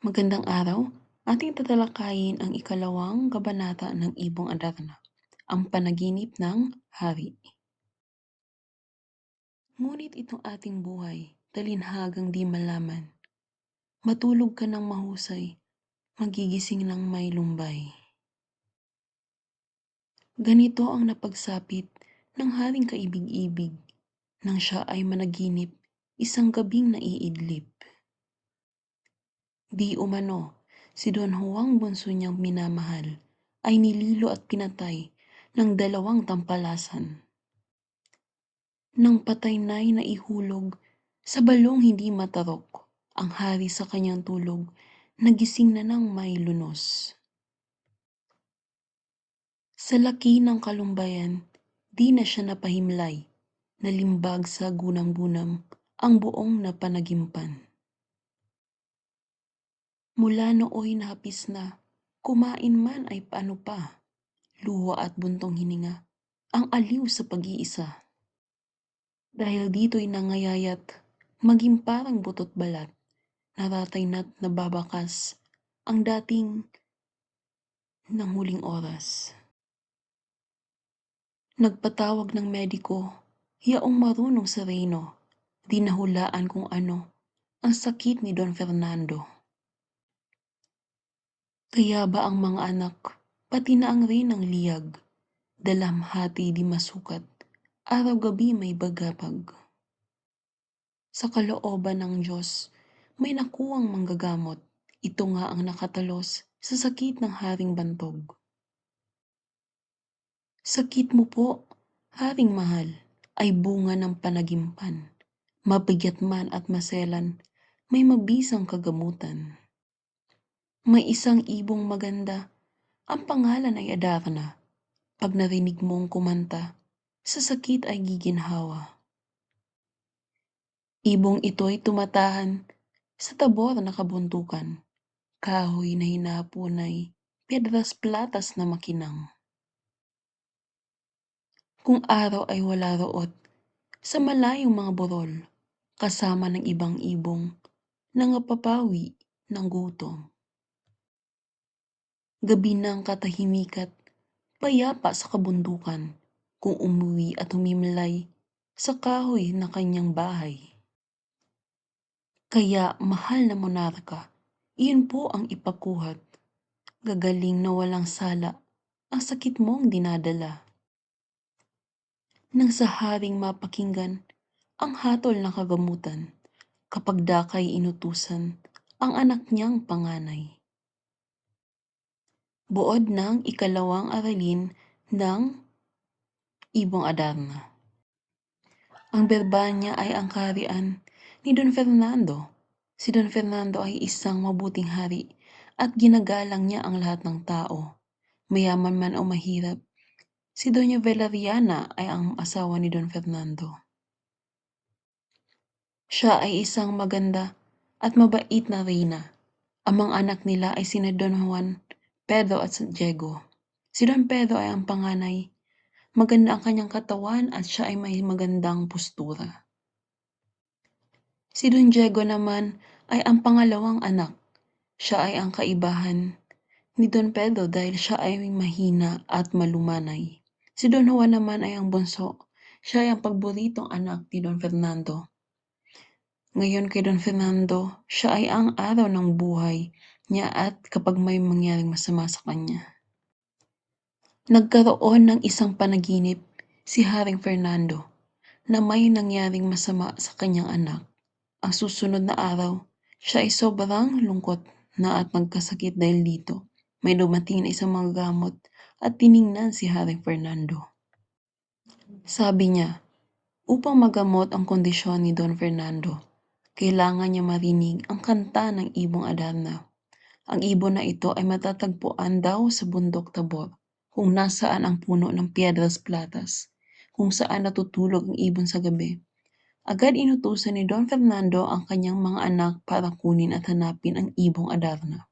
Magandang araw. Ating tatalakayin ang ikalawang kabanata ng Ibong Adarna, ang panaginip ng hari. Ngunit itong ating buhay, talinhagang di malaman. Matulog ka ng mahusay, magigising ng may lumbay. Ganito ang napagsapit ng haring kaibig-ibig, nang siya ay managinip, isang gabing naiidlip. Di umano, si Don Juan bunso niyang minamahal, ay nililo at pinatay ng dalawang tampalasan. Nang patay na'y naihulog, sa balong hindi matarok, ang hari sa kanyang tulog, nagising na ng may lunos. Sa laki ng kalumbayan, di na siya napahimlay, nalimbag sa gunang-gunam ang buong napanagimpan. Mula nooy nahapis na, kumain man ay paano pa, luha at buntong hininga, ang aliw sa pag-iisa. Dahil dito'y nangayayat, maging parang butot balat, naratay na't nababakas ang dating ng huling oras. Nagpatawag ng mediko, yaong marunong sa reyno, di nahulaan kung ano ang sakit ni Don Fernando. Kaya ba ang mga anak, pati na ang reynang liyag, dalamhati di masukat, araw-gabi may bagapag. Sa kalooban ng Diyos, may nakuwang manggagamot, ito nga ang nakatalos sa sakit ng haring bantog. Sakit mo po, haring mahal, ay bunga ng panagimpan. Mabigat man at maselan, may mabisang kagamutan. May isang ibong maganda, ang pangalan ay Adarna. Pag narinig mong kumanta, sa sakit ay giginhawa. Ibong ito'y tumatahan sa tabor na kabuntukan, kahoy na hinapunay, pedras platas na makinang. Kung araw ay wala root, sa malayong mga burol, kasama ng ibang ibong, nangapapawi ng gutom. Gabi ng katahimikat, payapa sa kabundukan, kung umuwi at humimlay sa kahoy na kanyang bahay. Kaya mahal na monarka, iyon po ang ipakuhat, gagaling na walang sala, ang sakit mong dinadala. Nang sa haring mapakinggan, ang hatol na kagamutan, kapag dakay inutusan, ang anak niyang panganay. Buod ng ikalawang aralin ng Ibong Adarna. Ang berba niya ay ang kaharian ni Don Fernando. Si Don Fernando ay isang mabuting hari at ginagalang niya ang lahat ng tao. Mayaman man o mahirap, si Doña Valeriana ay ang asawa ni Don Fernando. Siya ay isang maganda at mabait na reyna. Ang mga anak nila ay sina Don Juan, Pedro at Diego. Si Don Pedro ay ang panganay. Maganda ang kanyang katawan at siya ay may magandang postura. Si Don Diego naman ay ang pangalawang anak. Siya ay ang kaibahan ni Don Pedro dahil siya ay mahina at malumanay. Si Don Juan naman ay ang bunso. Siya ay ang pagburitong anak ni Don Fernando. Ngayon kay Don Fernando, siya ay ang araw ng buhay niya at kapag may mangyaring masama sa kanya. Nagkaroon ng isang panaginip si Haring Fernando na may nangyaring masama sa kanyang anak. Ang susunod na araw, siya ay sobrang lungkot na at nagkasakit dahil dito. May dumating na isang manggagamot at tiningnan si Haring Fernando. Sabi niya, upang magamot ang kondisyon ni Don Fernando, kailangan niya marinig ang kanta ng Ibong Adarna. Ang ibon na ito ay matatagpuan daw sa bundok Tabor, kung nasaan ang puno ng Piedras Platas, kung saan natutulog ang ibon sa gabi. Agad inutusan ni Don Fernando ang kanyang mga anak para kunin at hanapin ang Ibong Adarna.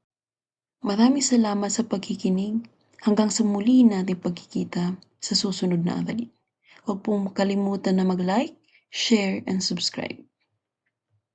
Maraming salamat sa pagkikinig. Hanggang sa muli nating pagkikita sa susunod na aralin. Huwag pong kalimutan na mag-like, share, and subscribe.